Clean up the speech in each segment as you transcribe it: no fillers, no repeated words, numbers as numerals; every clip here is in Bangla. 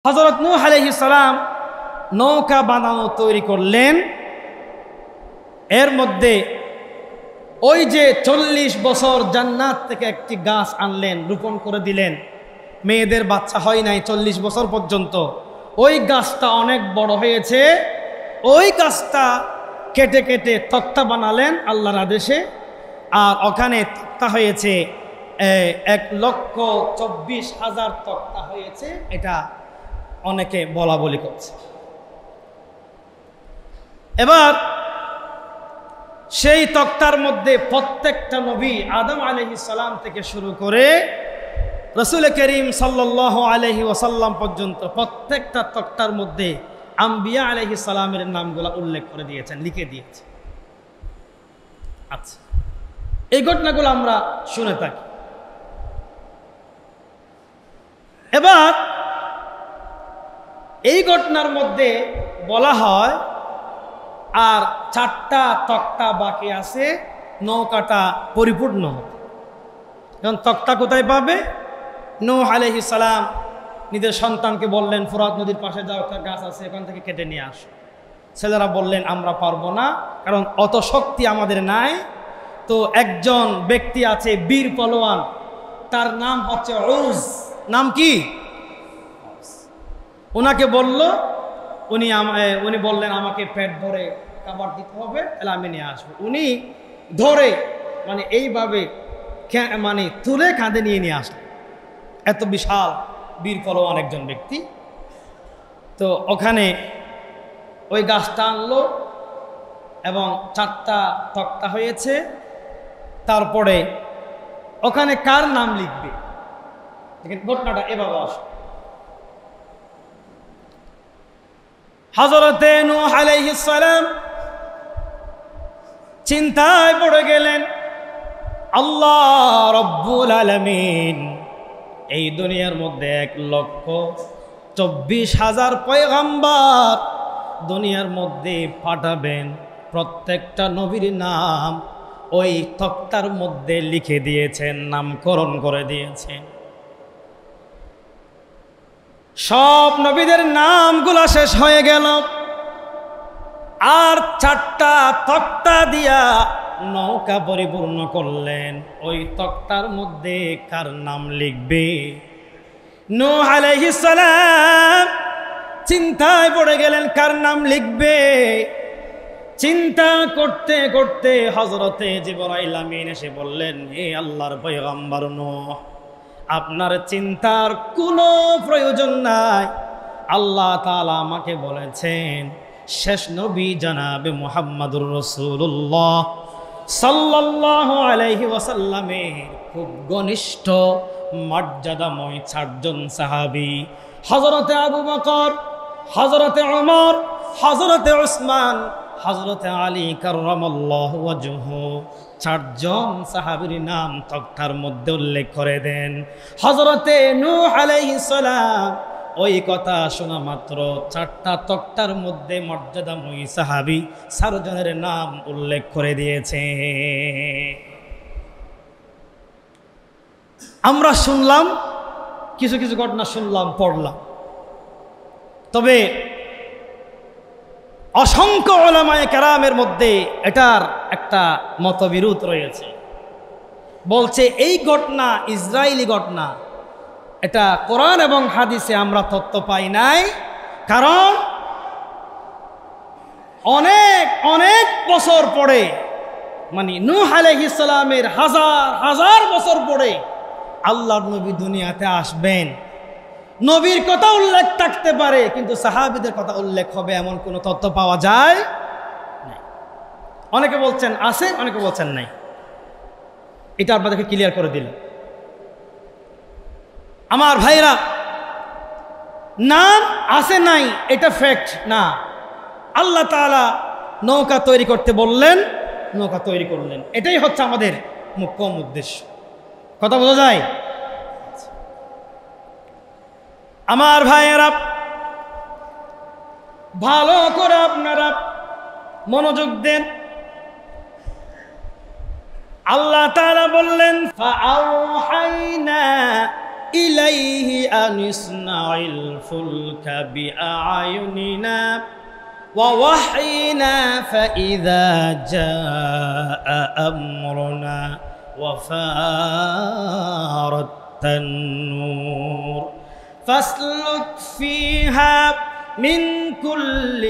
হযরত নূহ আলাইহিস সালাম নৌকা বানানো তৈরি করলেন। এর মধ্যে ওই যে 40 বছর জান্নাত থেকে একটি গাছ আনলেন, রোপণ করে দিলেন, মেয়েদের বাচ্চা হয় নাই 40 বছর পর্যন্ত। ওই গাছটা অনেক বড় হয়েছে, ওই গাছটা কেটে কেটে তক্তা বানালেন আল্লাহর আদেশে। আর ওখানে তক্তা হয়েছে 1,24,000 তক্তা হয়েছে, এটা অনেকে বলা বলি করছে। এবার সেই তক্তার মধ্যে প্রত্যেকটা নবী আদম আলাইহিস সালাম থেকে শুরু করে রাসূল করিম সাল্লাল্লাহু আলাইহি ওয়াসাল্লাম পর্যন্ত প্রত্যেকটা তক্তার মধ্যে আম্বিয়া আলাইহিস সালামের নামগুলো উল্লেখ করে দিয়েছেন, লিখে দিয়েছেন। আচ্ছা, এই ঘটনাগুলো আমরা শুনে থাকি। এবার এই ঘটনার মধ্যে বলা হয় আর 4টা তক্তা বাকি আছে নৌকাটা পরিপূর্ণ হবে। এখন তক্তা কোথায় পাবে? নূহ আলাইহিস সালাম নিজের সন্তানকে বললেন, ফুরাত নদীর পাশে যাও, একটা গাছ আছে, এখান থেকে কেটে নিয়ে আসো। ছেলেরা বললেন, আমরা পারবো না, কারণ অত শক্তি আমাদের নাই। তো একজন ব্যক্তি আছে বীর পলোয়ান, তার নাম হচ্ছে উজ। নাম কি? ওনাকে বলল, উনি বললেন আমাকে পেট ভরে খাবার দিতে হবে, তাহলে আমি নিয়ে আসবো। উনি ধরে মানে এইভাবে মানে তুলে কাঁধে নিয়ে আসলেন। এত বিশাল বীর পলোয়ান একজন ব্যক্তি। তো ওখানে ওই গাছটা আনলো এবং 4টা তক্তা হয়েছে। তারপরে ওখানে কার নাম লিখবে? দেখেন ঘটনাটা এভাবে আসে। হযরতে নূহ আলাইহিস সালাম চিন্তায় পড়ে গেলেন। আল্লাহ রব্বুল আলামিন এই দুনিয়ার মধ্যে 1,24,000 পয়গম্বর দুনিয়ার মধ্যে পাঠাবেন। প্রত্যেকটা নবীর নাম ওই তক্তার মধ্যে লিখে দিয়েছেন, নামকরণ করে দিয়েছেন। সব নবীদের নামগুলা শেষ হয়ে গেল, আর 4টা তক্তা দিয়া নৌকা পরিপূর্ণ করলেন। ওই তক্তার মধ্যে কার নাম লিখবে? নূহ আলাইহিস সালাম চিন্তায় পড়ে গেলেন, কার নাম লিখবে? চিন্তা করতে করতে হযরতে জিবরাইল আমিন এসে বললেন, হে আল্লাহর পয়গম্বর নূহ, আপনার চিন্তার কোনো প্রয়োজন নাই। আল্লাহ তাআলা আমাকে বলেছেন শেষ নবী জনাবে মুহাম্মদুর রাসূলুল্লাহ সাল্লাল্লাহু আলাইহি ওয়াসাল্লামের খুব ঘনিষ্ঠ মর্যাদাময় 4 জন সাহাবী, হযরতে আবু বকর, হযরতে ওমর, হযরতে উসমান, হযরতে আলী কাররামাল্লাহু ওয়াজহু, 4 জন সাহাবীর নাম তক্তার মধ্যে উল্লেখ করে দেন। হযরতে নূহ আলাইহিস সালাম ওই কথা শোনা মাত্র 4টা তক্তার মধ্যে মর্যাদাময়ী সাহাবী 4 জনের নাম উল্লেখ করে দিয়েছে। আমরা শুনলাম, কিছু কিছু ঘটনা শুনলাম, পড়লাম। তবে অসংখ্য উলামায়ে কেরামের মধ্যে এটার একটা মতবিরোধ রয়েছে। বলছে এই ঘটনা ইসরায়েলি ঘটনা, এটা কোরআন এবং হাদিসে আমরা তথ্য পাই নাই। কারণ অনেক অনেক বছর পরে, মানে নূহ আলাইহিস সালামের হাজার হাজার বছর পরে আল্লাহর নবী দুনিয়াতে আসবেন। নবীর কথা উল্লেখ থাকতে পারে, কিন্তু সাহাবীদের কথা উল্লেখ হবে এমন কোনো তথ্য পাওয়া যায় না। অনেকে বলছেন আছে, অনেকে বলছেন নাই। এটা আপনাদেরকে ক্লিয়ার করে দিল। আমার ভাইরা, নাম আছে নাই এটা ফ্যাক্ট না। আল্লাহ তাআলা নৌকা তৈরি করতে বললেন, নৌকা তৈরি করলেন। এটাই হচ্ছে আমাদের মুখ্য উদ্দেশ্য। কথা বোঝা যায়? আমার ভাইয়েরা, ভালো করে আপনারা মনোযোগ দেন। আল্লাহ তাআলা বললেন, ফাআওহাইনা ইলাইহি আনিসনাইল ফুলকা বিআয়ুনিনা ওয়া ওয়াহয়িনা ফাইযা জাআ আমরুনা ওয়া ফারাত তান্নুর ফাসলুক ফিহা من كل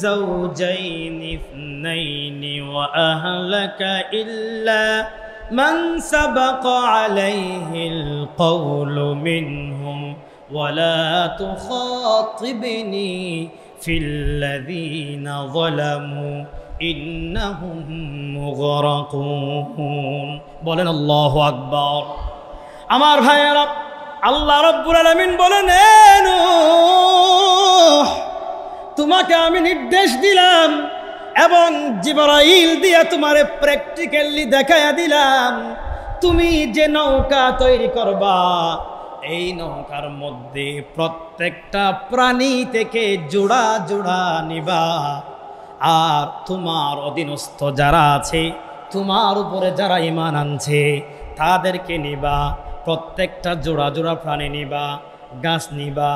زوجين اثنين وأهلك إلا من سبق عليه القول منهم ولا تخاطبني في الذين ظلموا إنهم مغرقون বলেন আল্লাহু আকবার। আমার ভাইয়েরা, আল্লাহ রাব্বুল আলামিন বলেন, তোমাকে আমি নির্দেশ দিলাম এবং জিবরাইল দিয়ে তোমারে প্র্যাকটিক্যালি দেখায়া দিলাম, তুমি যে নৌকা তৈরি করবা এই নৌকার মধ্যে প্রত্যেকটা প্রাণী থেকে জোড়া জোড়া নিবা, আর তোমার অধীনস্থ যারা আছে, তোমার উপরে যারা ঈমান আনছে তাদেরকে নিবা, প্রত্যেকটা জোড়া জোড়া প্রাণী নিবা, গাছ নিবা,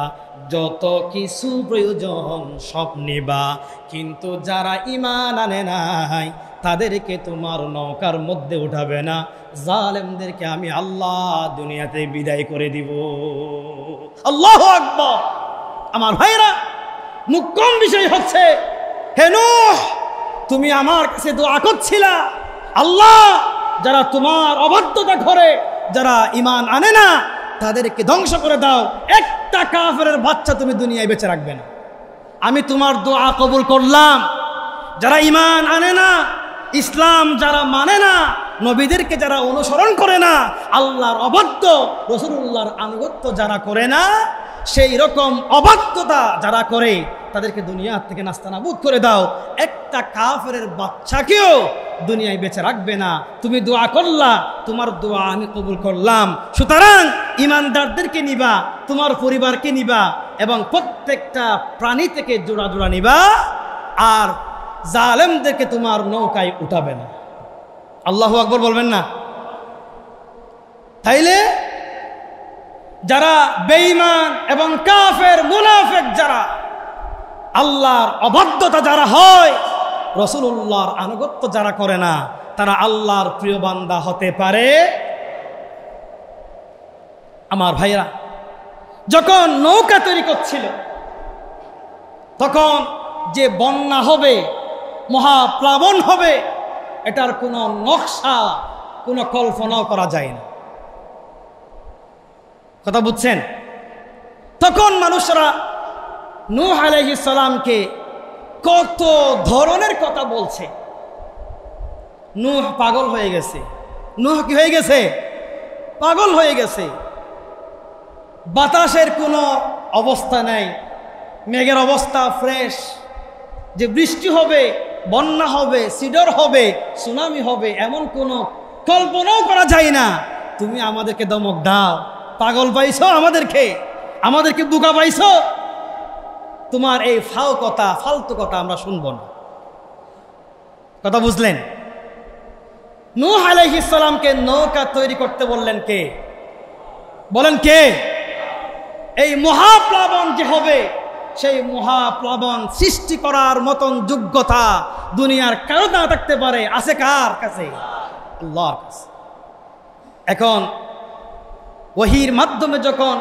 যত কিছু প্রয়োজন সব নিবা, কিন্তু যারা ঈমান আনে নাই তাদেরকে তোমার নৌকার মধ্যে উঠাবে না। জালেমদেরকে আমি আল্লাহ দুনিয়াতে বিদায় করে দিব। আল্লাহু আকবার। আমার ভাইরা, মুখ্যম বিষয় হচ্ছে, হে নূহ, তুমি আমার কাছে দোয়া করছিলা, আল্লাহ যারা তোমার অবাধ্যতা করে, যারা ঈমান আনে না তাদেরকে ধ্বংস করে দাও, একটা কাফেরের বাচ্চা তুমি দুনিয়ায় বেঁচে রাখবে না। আমি তোমার দোয়া কবুল করলাম। যারা ঈমান আনে না, ইসলাম যারা মানে না, নবীদেরকে যারা অনুসরণ করে না, আল্লাহর অবাধ্য রাসূলুল্লাহর আনুগত্য যারা করে না, সেই রকম অবাধ্যতা যারা করে তাদেরকে দুনিয়া থেকে নাস্তানাবুদ করে দাও, একটা কাফেরের বাচ্চাকেও দুনিয়ায় বেঁচে রাখবে না। তুমি দোয়া করলা, তোমার দোয়া আমি কবুল করলাম। সুতরাং ঈমানদারদেরকে নিবা, তোমার পরিবারকে নিবা, এবং প্রত্যেকটা প্রাণী থেকে জোড়া জোড়া নিবা, আর জালেমদেরকে তোমার নৌকায় উঠাবে না। আল্লাহু আকবার বলবেন না? তাইলে যারা বেঈমান এবং কাফের মুনাফিক, যারা আল্লাহর অবাধ্যতা যারা হয়, রাসূলুল্লাহর আনুগত্য যারা করে না, তারা আল্লাহর প্রিয় বান্দা হতে পারে? আমার ভাইরা, যখন নৌকা তৈরি করছিল তখন যে বন্যা হবে, মহাপ্লাবন হবে, এটার কোনো নকশা, কোনো কল্পনাও করা যায় না। কথা বুঝছেন? তখন মানুষরা নূহ আলাইহিস সালামকে কত ধরনের কথা বলছে। নূহ পাগল হয়ে গেছে। নূহ কি হয়ে গেছে? পাগল হয়ে গেছে। বাতাসের কোনো অবস্থা নাই, মেঘের অবস্থা ফ্রেশ, যে বৃষ্টি হবে, বন্যা হবে, সিডর হবে, সুনামি হবে, এমন কোনো কল্পনাও করা যায় না। তুমি আমাদেরকে দমক দাও, পাগল পাইছো আমাদেরকে বোকা পাইছো, তোমার এই ফালতু কথা আমরা শুনবো না। কথা বুঝলেন? নূহ আলাইহিস সালামকে নৌকা তৈরি করতে বললেন কে? বলেন কে? এই মহাপ্লাবন যে হবে, সেই মহাপ্লাবন সৃষ্টি করার মতন যোগ্যতা দুনিয়ার কারো না থাকতে পারে। আছে কার কাছে? আল্লাহর কাছে। এখন ওহীর মাধ্যমে যখন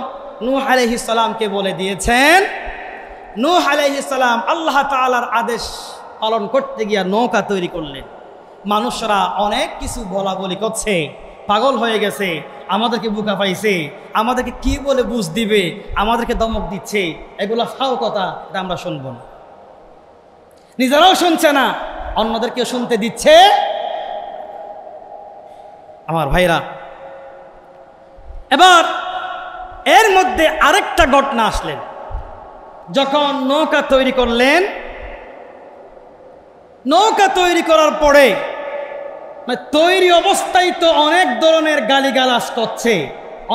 নূহ আলাইহিস সালামকে বলে দিয়েছেন, নূহ আলাইহিস সালাম আল্লাহ তাআলার আদেশ পালন করতে গিয়ে নৌকা তৈরি করলেন। মানুষরা অনেক কিছু বলা বলি করছে, পাগল হয়ে গেছে, আমাদেরকে বোকা পাইছে, আমাদেরকে কি বলে বুঝ দিবে, আমাদেরকে দমক দিচ্ছে, এগুলো ফাও কথা, এটা আমরা শুনবো না। নিজেরাও শুনছে না, অন্যদেরকে শুনতে দিচ্ছে। আমার ভাইরা, এবার এর মধ্যে আরেকটা ঘটনা আসলেন। যখন নৌকা তৈরি করলেন, নৌকা তৈরি করার পরে তৈরি অবস্থায় তো অনেক ধরনের গালিগালাজ করছে,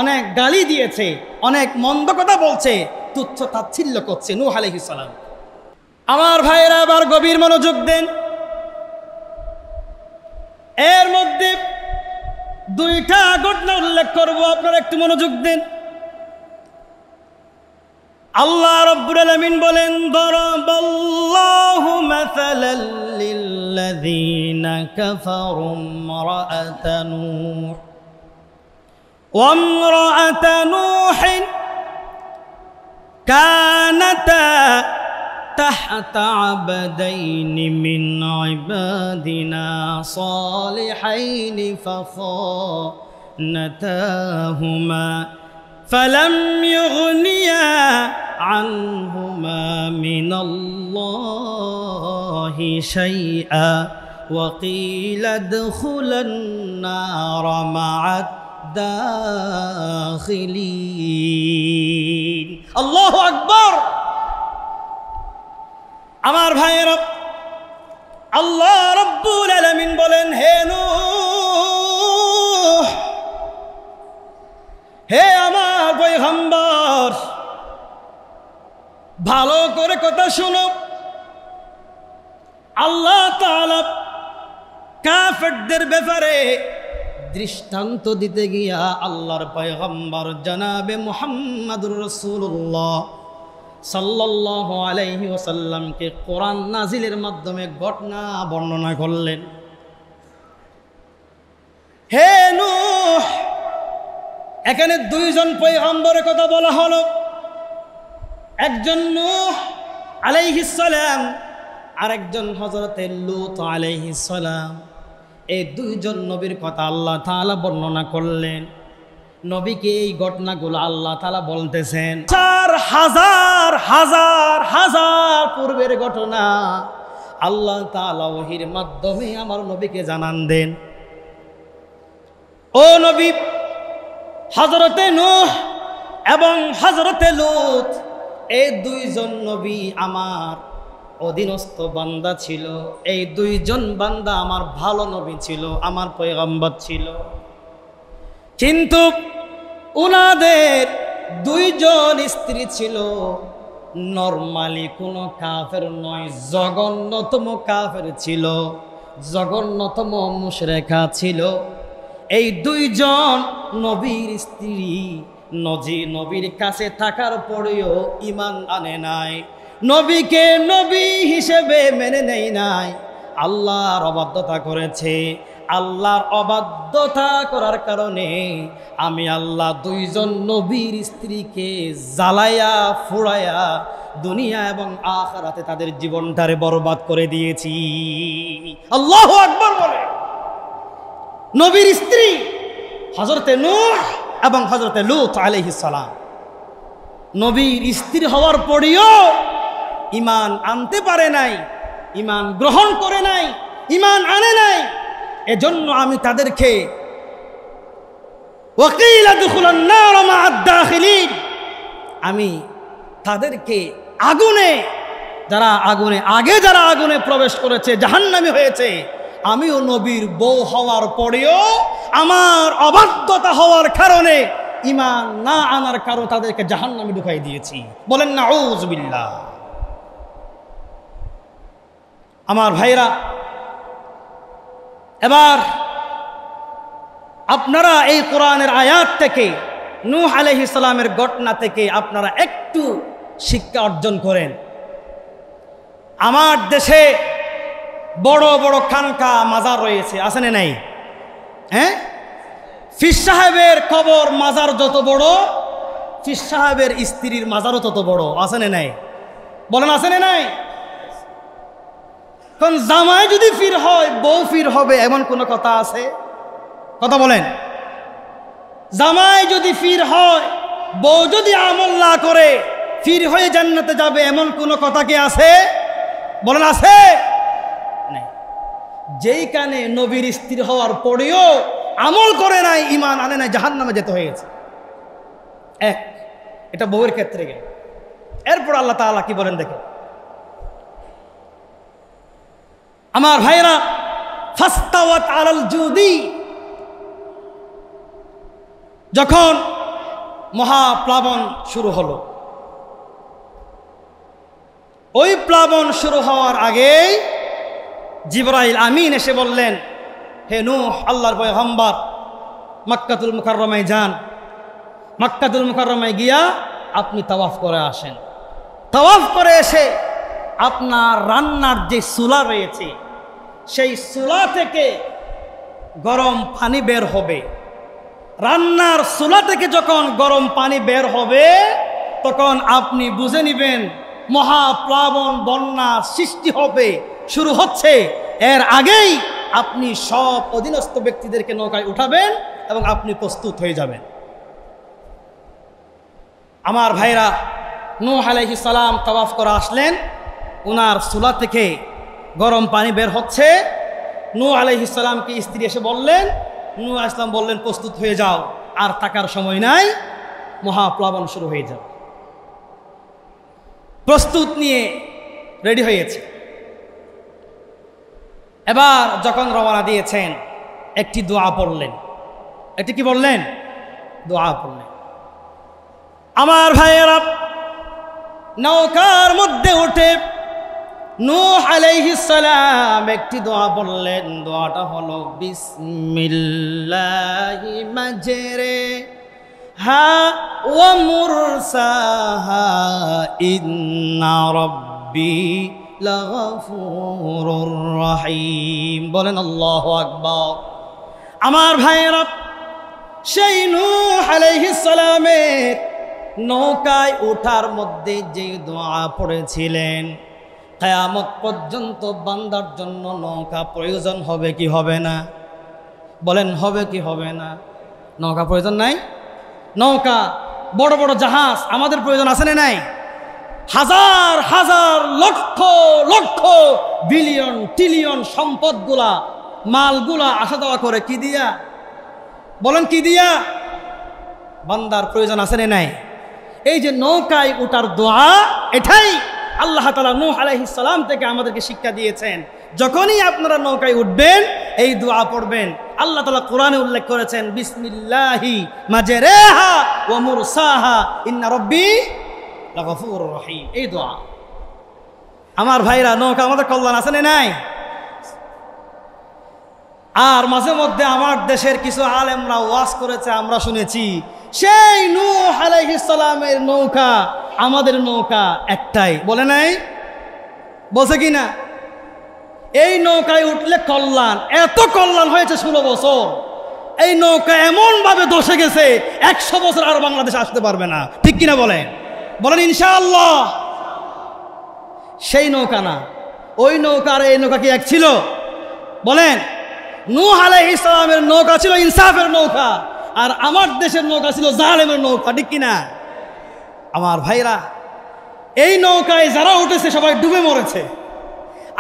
অনেক গালি দিয়েছে, অনেক মন্দ কথা বলছে, তুচ্ছ তাচ্ছিল্য করছে নূহ আলাইহিস সালাম। আমার ভাইয়েরা আবার গভীর মনোযোগ দেন। এর মধ্যে দুইটা ঘটনা উল্লেখ করব, আপনারা একটু মনোযোগ দেন। আল্লাহ রাব্বুল আলামিন বলেন, দারাবাল্লাহু মাসালাল লিল্লাযীনা কাফারু ইমরাআতা নূহ ওয়া ইমরাআতা নূহিন কানাতা তাহতা আবদাইনি মিন ইবাদিনা সালিহাইনি ফাখানাতাহুমা فلم يغنيا عنهما من الله شيئا وقيل ادخلا النار مع الداخلين الله أكبر আমার ভাইয়েরা, আল্লাহ রাব্বুল আলামিন বলেন, হে নূহ, হে আমার পয়গম্বর, ভালো করে কথা শুনো। আল্লাহ তাআলা কাফেরদের ব্যাপারে দৃষ্টান্ত দিতে গিয়া আল্লাহর পয়গম্বর জনাবে মুহাম্মদুর রাসূলুল্লাহ সাল্লাল্লাহু আলাইহি ওয়াসাল্লামকে কোরআন নাজিলের মাধ্যমে ঘটনা বর্ণনা করলেন। হে নূহ, এখানে দুইজন পয়গম্বরের কথা বলা হলো, একজন নূহ আলাইহিস সালাম আর একজন হযরতে লূত আলাইহিস সালাম। এই দুইজন নবীর কথা আল্লাহ তাআলা বর্ণনা করলেন। নবীকে এই ঘটনাগুলো আল্লাহ তাআলা বলতেছেন, হাজার হাজার হাজার পূর্বের ঘটনা আল্লাহ তাআলা ওহীর মাধ্যমে আমার নবীকে জানান দেন। ও নবী, হযরতে নূহ এবং হযরতে লূত এই দুইজন নবী আমার অধীনস্থ বান্দা ছিল। এই দুইজন বান্দা আমার ভালো নবী ছিল, আমার পয়গম্বর ছিল। কিন্তু উনাদের দুইজন স্ত্রী ছিল, নরমালি কোনো কাফের নয়, জঘন্যতম কাফের ছিল, জঘন্যতম মুশরিকা ছিল। এই দুইজন নবীর স্ত্রী নবীর কাছে থাকার পরেও ঈমান আনে নাই, নবীকে নবী হিসেবে মেনে নেয় নাই, আল্লাহর অবাধ্যতা করেছে। আল্লাহর অবাধ্যতা করার কারণে আমি আল্লাহ দুইজন নবীর স্ত্রীকে জ্বালায়া ফুড়ায়া দুনিয়া এবং আখিরাতে তাদের জীবনটারে বরবাদ করে দিয়েছি। আল্লাহু আকবার বলে। নবীর স্ত্রী হযরতে নূহ এবং হযরতে লূত আলাইহিস সালাম নবীর স্ত্রী হওয়ার পরেও ঈমান আনতে পারে নাই, ঈমান গ্রহণ করে নাই, ঈমান আনে নাই। এজন্য আমি তাদেরকে ওয়াকিল আদখুলান নার মা'আদ দাখিলিন, আমি তাদেরকে আগুনে, যারা আগুনে প্রবেশ করেছে, জাহান্নামী হয়েছে, আমিও নবীর বউ হওয়ার পরেও আমার অবাধ্যতা হওয়ার কারণে, ঈমান না আনার কারণে তাদেরকে জাহান্নামে ঢুকাই দিয়েছি। বলেন নাউযু বিল্লাহ। আমার ভাইরা, এবার আপনারা এই কোরআনের আয়াত থেকে, নূহ আলাইহিস সালামের ঘটনা থেকে আপনারা একটু শিক্ষা অর্জন করেন। আমার দেশে বড় বড় খানকা মাজার রয়েছে, আছে না নাই? হ্যাঁ, পীর সাহেবের কবর মাজার যত বড়, পীর সাহেবের স্ত্রীর মাজারও তত বড়, আছে না নাই? বলেন আছে না নাই? কারণ জামাই যদি পীর হয়, বউ পীর হবে এমন কোনো কথা আছে? কথা বলেন। জামাই যদি পীর হয়, বউ যদি আমল না করে পীর হয়ে জান্নাতে যাবে এমন কোনো কথা কি আছে? বলেন আছে? নাই। যেইখানে নবীর স্ত্রী হওয়ার পরেও আমল করে নাই, ঈমান আনে নাই, জাহান্নামে যেতে হয়েছে। এক, এটা বউয়ের ক্ষেত্রে গেল। এরপর আল্লাহ তাআলা কি বলেন দেখেন। আমার ভাইরা, ফাস্তাওয়াত আলাল জুদি, যখন মহাপ্লাবন শুরু হলো, ওই প্লাবন শুরু হওয়ার আগেই জিবরাইল আমিন এসে বললেন, হে নূহ, আল্লাহর পয়গম্বর মক্কাতুল মুকাররমায় যান। মক্কাতুল মুকাররমায় গিয়া আপনি তাওয়াফ করে আসেন। তাওয়াফ করে এসে আপনার রান্নার যে চুলা রয়েছে সেই চুলা থেকে গরম পানি বের হবে। রান্নার চুলা থেকে যখন গরম পানি বের হবে তখন আপনি বুঝে নেবেন মহাপ্লাবন বন্যা সৃষ্টি হবে, শুরু হচ্ছে। এর আগেই আপনি সব অধীনস্থ ব্যক্তিদেরকে নৌকায় উঠাবেন এবং আপনি প্রস্তুত হয়ে যাবেন। আমার ভাইরা, নূহ আলাইহিস সালাম তাওয়াফ করে আসলেন, ওনার চুলা থেকে গরম পানি বের হচ্ছে। নূহ আলাইহিস সালামকে স্ত্রী এসে বললেন, নূহ আলাইহিস সালাম বললেন প্রস্তুত হয়ে যাও, আর থাকার সময় নাই, মহাপ্লাবন শুরু হয়ে যাবে। প্রস্তুত নিয়ে রেডি হয়েছে। এবার যখন রওনা দিয়েছেন একটি দোয়া পড়লেন। একটি কি বললেন? দোয়া পড়লেন। আমার ভাইয়েরা, নৌকার মধ্যে উঠে নূহ আলাইহিস সালাম একটি দোয়া পড়লেন। দোয়াটা হলো বিসমিল্লাহি মাজরিহা ওয়া মুরসাহা ইন্না রাব্বি লাগাফুরুর রহিম। বলেন আল্লাহু আকবার। আমার ভাইয়েরা, সেই নূহ আলাইহিস সালামের নৌকায় ওঠার মধ্যে যে দোয়া পড়েছিলেন, কিয়ামত পর্যন্ত বান্দার জন্য নৌকা প্রয়োজন হবে কি হবে না? বলেন হবে কি হবে না? নৌকা প্রয়োজন নাই? নৌকা, বড় বড় জাহাজ আমাদের প্রয়োজন আছে না নাই? হাজার হাজার লক্ষ লক্ষ বিলিয়ন ট্রিলিয়ন সম্পদগুলা, মালগুলা আসা যাওয়া করে কি দিয়া? বলেন কি দিয়া? বান্দার প্রয়োজন আছে না নাই? এই যে নৌকায় ওঠার দোয়া, এটাই আল্লাহ তাআলা নূহ আলাইহিস সালাম থেকে আমাদেরকে শিক্ষা দিয়েছেন। যখনই আপনারা নৌকায় উঠবেন এই দোয়া পড়বেন। আল্লাহ তাআলা কোরআনে উল্লেখ করেছেন বিসমিল্লাহি মাজরিহা ওয়া মুরসাহা ইন্না রাব্বি লাগাফুরুর রহিম। এই দোয়া। আমার ভাইরা, নৌকা আমাদের কল্যাণ আছে না নাই? আর মাঝে মধ্যে আমার দেশের কিছু আলেমরা ওয়াজ করেছে, আমরা শুনেছি সেই নূহ আলাইহিস সালামের নৌকা আমাদের নৌকা একটাই। বলে নাই? বলছে কি না? এই নৌকায় উঠলে কল্যাণ, এত কল্যাণ হয়েছে 16 বছর। এই নৌকা এমন ভাবে দশে গেছে 100 বছর আর বাংলাদেশে আসতে পারবে না। ঠিক কিনা বলেন? বলেন ইনশাআল্লাহ। সেই নৌকা না, ওই নৌকা আর এই নৌকা কি এক ছিল? বলেন। নূহ আলাইহিস সালামের নৌকা ছিল ইনসাফের নৌকা, আর আমার দেশের নৌকা ছিল জালেমের নৌকা। ঠিক কিনা? আমার ভাইরা, এই নৌকায় যারা উঠেছে সবাই ডুবে মরেছে,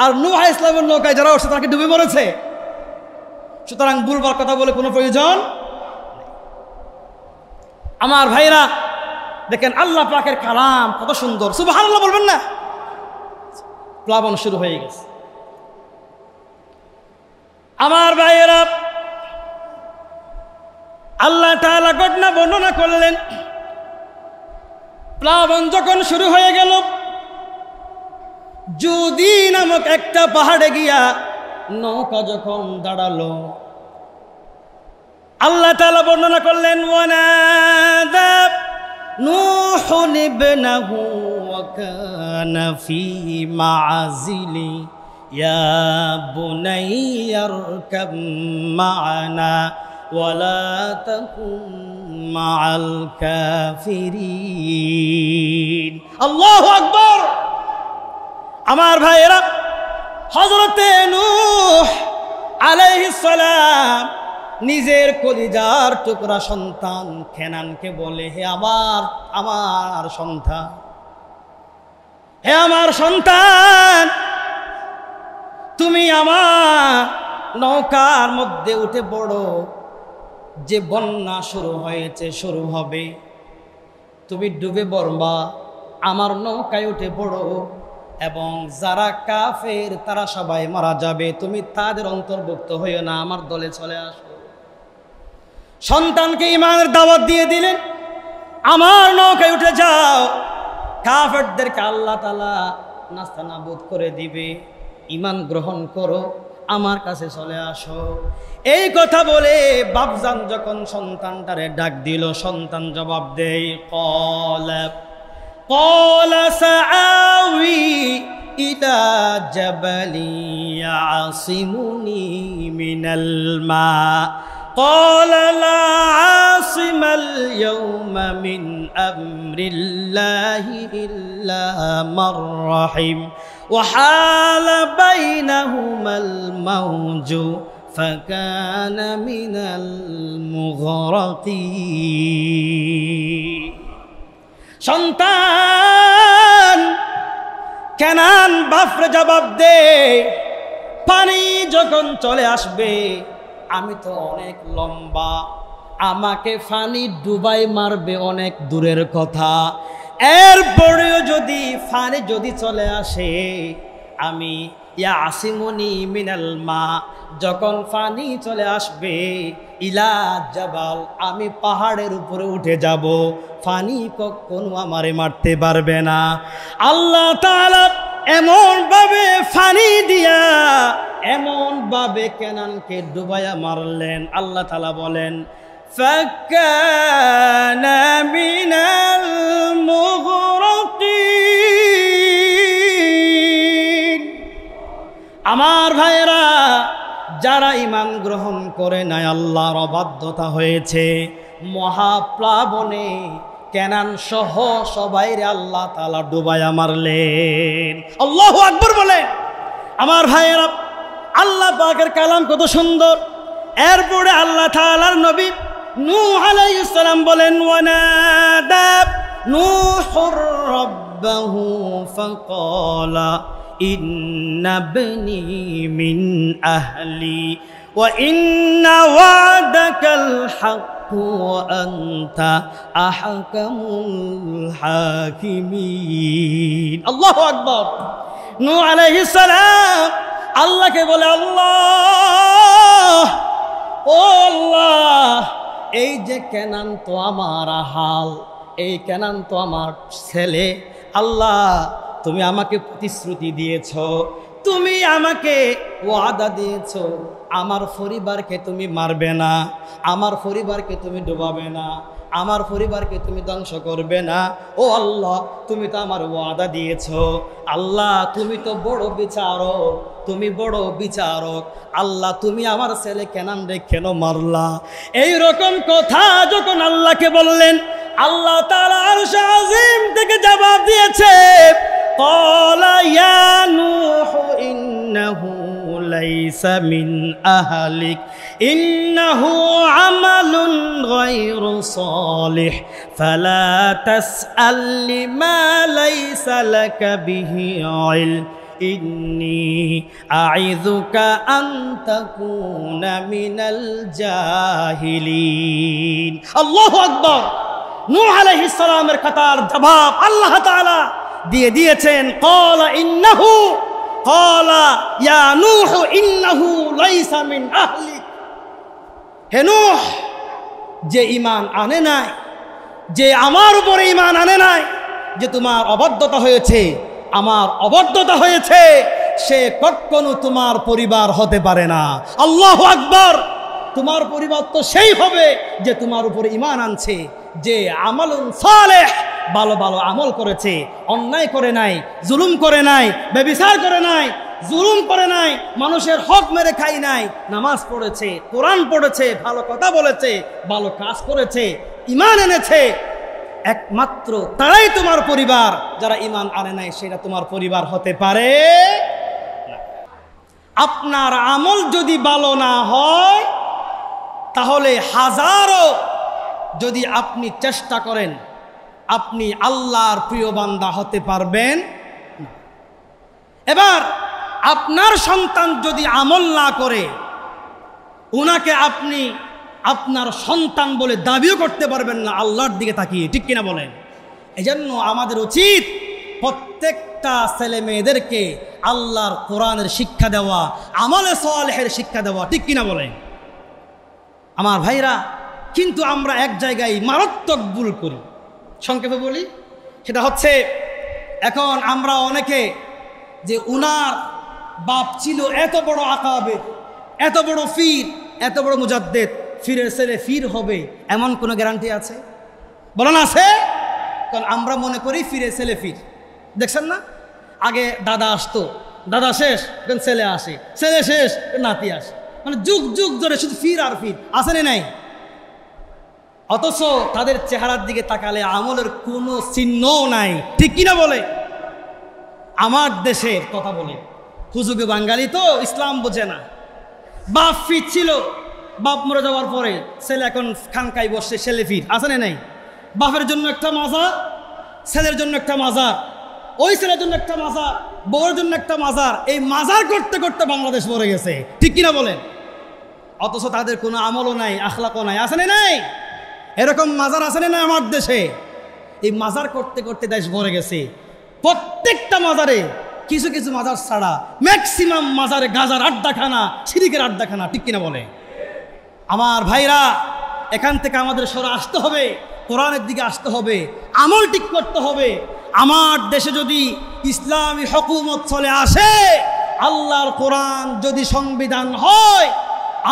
আর নূহ আলাইহিস সালামের নৌকায় যারা উঠছে তাকে ডুবে মরেছে। সুতরাং ভুলবার কথা বলে কোনো প্রয়োজন। আমার ভাইরা দেখেন, আল্লাহ পাকের কালাম কত সুন্দর, সুবহানাল্লাহ বলবেন না? প্লাবন শুরু হয়ে গেছে। আমার ভাইয়েরা, আল্লাহ তাআলা ঘটনা বর্ণনা করলেন। প্লাবন যখন শুরু হয়ে গেল, জুদি নামক একটা পাহাড়ে গিয়া নৌকা যখন দাঁড়ালো, আল্লাহ তাআলা বর্ণনা করলেন ওয়ানাদা নূহুন ইবনাহু ওয়া কানা ফী মা'জিলি ইয়া বুনাইয়া আরকাব মা'ানা ওয়ালা তাকুন মা'আল কাফিরিন। আল্লাহু আকবার। আমার ভাইয়েরা, হযরতে নূহ আলাইহিস সালাম নিজের কলিজার টুকরা সন্তান কেনানকে বলে, হে আমার সন্তান, হে আমার সন্তান, তুমি আমার নৌকার মধ্যে উঠে পড়ো। যে বন্যা শুরু হয়েছে, শুরু হবে, তুমি ডুবে মরবা, আমার নৌকায় উঠে পড়ো, এবং যারা কাফের তারা সবাই মারা যাবে, তুমি তাদের অন্তর্ভুক্ত হইও না, আমার দলে চলে আসো। সন্তানকে ঈমানের দাওয়াত দিয়ে দিলেন, আমার নৌকায় উঠে যাও, কাফেরদেরকে আল্লাহ তাআলা নাস্তানাবুদ করে দিবে, ঈমান গ্রহণ করো, আমার কাছে চলে আসো। এই কথা বলে বাপজান যখন সন্তানটারে ডাক দিল, সন্তান জবাব দেয়, ক্বালা قال سآوي إلى جبل يعصمني من الماء قال لا عاصم اليوم من أمر الله إلا من رحم وحال بينهما الموج فكان من المغرقين সন্তান কেনান বাপরে জবাব দে পানি যখন চলে আসবে আমি তো অনেক লম্বা আমাকে পানি ডুবাই মারবে অনেক দূরের কথা এরপরেও যদি পানি যদি চলে আসে আমি ইয়াসিমুনি মিনাল মা যখন পানি চলে আসবে ইলা জাবাল আমি পাহাড়ের উপরে উঠে যাব পানি কখনো আমারে মারতে পারবে না আল্লাহ তাআলা এমন ভাবে পানি দিয়া এমন ভাবে কেনানকে ডুবাইয়া মারলেন আল্লাহ তাআলা বলেন ফাকানা মিনাল মুগরাকিন আমার ভাইরা যারা ঈমান গ্রহণ করে নাই আল্লাহর অবাধ্যতা হয়েছে মহাপ্লাবনে কেনান সহ সবাইরে আল্লাহ তাআলা ডুবাইয়া মারলেন আল্লাহু আকবার বলেন আমার ভাইরা আল্লাহ পাকের কালাম কত সুন্দর এরপরে আল্লাহ তাআলার নবী নূহ আলাইহিস সালাম বলেন ওয়ানাদা নূহুর রাব্বাহু ফাকালা ইন্না ইবনি মিন আহলি ওয়া ইন্না ওয়াদাকাল হক ওয়া আনতা আহকামুল হাকিমিন আল্লাহু আকবার নূহ আলাইহিস সালাম আল্লাহকে বলে আল্লাহ ও আল্লাহ এই যে কেনান তো আমার হাল এই কেনান তো আমার ছেলে আল্লাহ তুমি আমাকে প্রতিশ্রুতি দিয়েছ তুমি আমাকে ওয়াদা দিয়েছ আমার পরিবারকে তুমি মারবে না আমার পরিবারকে তুমি ডুবাবে না আমার পরিবারকে তুমি ধ্বংস করবে না ও আল্লাহ তুমি তো আমার ওয়াদা দিয়েছ আল্লাহ তুমি তো বড় বিচারক তুমি বড় বিচারক আল্লাহ তুমি আমার ছেলে কেনান রে কেন মারলা এই রকম কথা যখন আল্লাহকে বললেন আল্লাহ তাআলা আরশ আজিম থেকে জবাব দিয়েছে ক্বালা ইয়া নূহ ইন্নাহু লাইসা মিন আহলিক ইন্নাহু আমালুন গায়রু সালিহ ফালা তাসআল লিমা লাইসা লাকা বিহি ইলম ইন্নী আ'ইযুকা আন তাকুনা মিনাল জাহিলিন আল্লাহু আকবার নূহ আলাইহিস সালামের কথার জবাব আল্লাহ তাআলা দিয়ে দিয়েছেন ক্বালা ইন্নাহু ক্বালা ইয়া নূহ ইন্নাহু লাইসা মিন আহলিক হে নূহ যে ঈমান আনে নাই যে আমার উপরে ঈমান আনে নাই যে তোমার অবাধ্যতা হয়েছে আমার অবাধ্যতা হয়েছে সে কখনো তোমার পরিবার হতে পারে না আল্লাহু আকবার তোমার পরিবার তো সেই হবে যে তোমার উপরে ঈমান আনছে যে আমালুন সালেহ ভালো ভালো আমল করেছে অন্যায় করে নাই জুলুম করে নাই ব্যভিচার করে নাই জুলুম করে নাই মানুষের হক মেরে খাই নাই নামাজ পড়েছে কোরআন পড়েছে ভালো কথা বলেছে ভালো কাজ করেছে ঈমান এনেছে একমাত্র তারাই তোমার পরিবার যারা ঈমান আনে নাই সেটা তোমার পরিবার হতে পারে না আপনার আমল যদি ভালো না হয় তাহলে হাজারো যদি আপনি চেষ্টা করেন আপনি আল্লাহর প্রিয় বান্দা হতে পারবেন না এবার আপনার সন্তান যদি আমল না করে উনাকে আপনি আপনার সন্তান বলে দাবিও করতে পারবেন না আল্লাহর দিকে তাকিয়ে ঠিক কিনা বলেন এজন্য আমাদের উচিত প্রত্যেকটা ছেলে মেয়েদেরকে আল্লাহর কোরআনের শিক্ষা দেওয়া আমলে সালেহের শিক্ষা দেওয়া ঠিক কিনা বলেন আমার ভাইরা কিন্তু আমরা এক জায়গায় মারাত্মক ভুল করি সংক্ষেপে বলি সেটা হচ্ছে এখন আমরা অনেকে যে উনার বাপ ছিল এত বড় আকাবের এত বড় ফির এত বড় মুজাদ্দেদ ফিরের ছেলে ফির হবে এমন কোনো গ্যারান্টি আছে বলেন আছে কারণ আমরা মনে করি ফিরে ছেলে ফির, দেখছেন না? আগে দাদা আসতো, দাদা শেষ এখন ছেলে আসে, ছেলে শেষ নাতি আসে, মানে যুগ যুগ ধরে শুধু ফির আর ফির, আসেনি নাই? অথচ তাদের চেহারার দিকে তাকালে আমলের কোনো চিহ্নও নাই, ঠিক কিনা বলে? আমার দেশের কথা বলে, হুজুগে বাঙালি তো ইসলাম বোঝে না, বাপ ফির ছিল, বাপ মরে যাওয়ার পরে ছেলে এখন খানকাই বসে, ছেলে ফির, আসেনি নাই? বাপের জন্য একটা মাজার, ছেলের জন্য একটা মাজার, ওই ছেলের জন্য একটা মাজার, বউয়ের জন্য একটা মাজার, এই মাজার করতে করতে বাংলাদেশ মরে গেছে, ঠিক কিনা বলেন? অথচ তাদের কোনো আমলও নাই, আখলাকও নাই, আসেনি নাই? এরকম মাজার আসেনি না আমার দেশে? এই মাজার করতে করতে দেশ ভরে গেছে। প্রত্যেকটা মাজারে, কিছু কিছু মাজার ছাড়া ম্যাক্সিমাম মাজারে গাজার আড্ডাখানা, শিরিকের আড্ডাখানা, ঠিক কিনা বলে? আমার ভাইরা, এখান থেকে আমাদের সরে আসতে হবে, কোরআনের দিকে আসতে হবে, আমল ঠিক করতে হবে। আমার দেশে যদি ইসলামী হুকুমত চলে আসে, আল্লাহর কোরআন যদি সংবিধান হয়,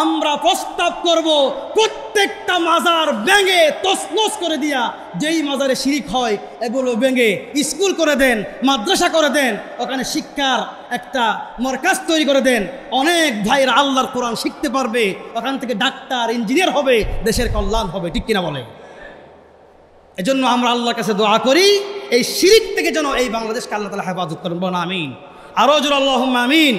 আমরা প্রস্তাব করব প্রত্যেকটা মাজার ভেঙে তছনছ করে দিয়া, যেই মাজারে শিরিক হয় এগুলো ভেঙে স্কুল করে দেন, মাদ্রাসা করে দেন, ওখানে শিক্ষার একটা মারকাজ তৈরি করে দেন। অনেক ভাইরা আল্লাহর কোরআন শিখতে পারবে, ওখান থেকে ডাক্তার, ইঞ্জিনিয়ার হবে, দেশের কল্যাণ হবে, ঠিক কিনা বলে? এজন্য আমরা আল্লাহর কাছে দোয়া করি, এই শিরিক থেকে যেন এই বাংলাদেশকে আল্লাহ তাআলা হেফাজত করেন, বলেন আমিন। আরো জোরে আল্লাহুম্মা আমিন।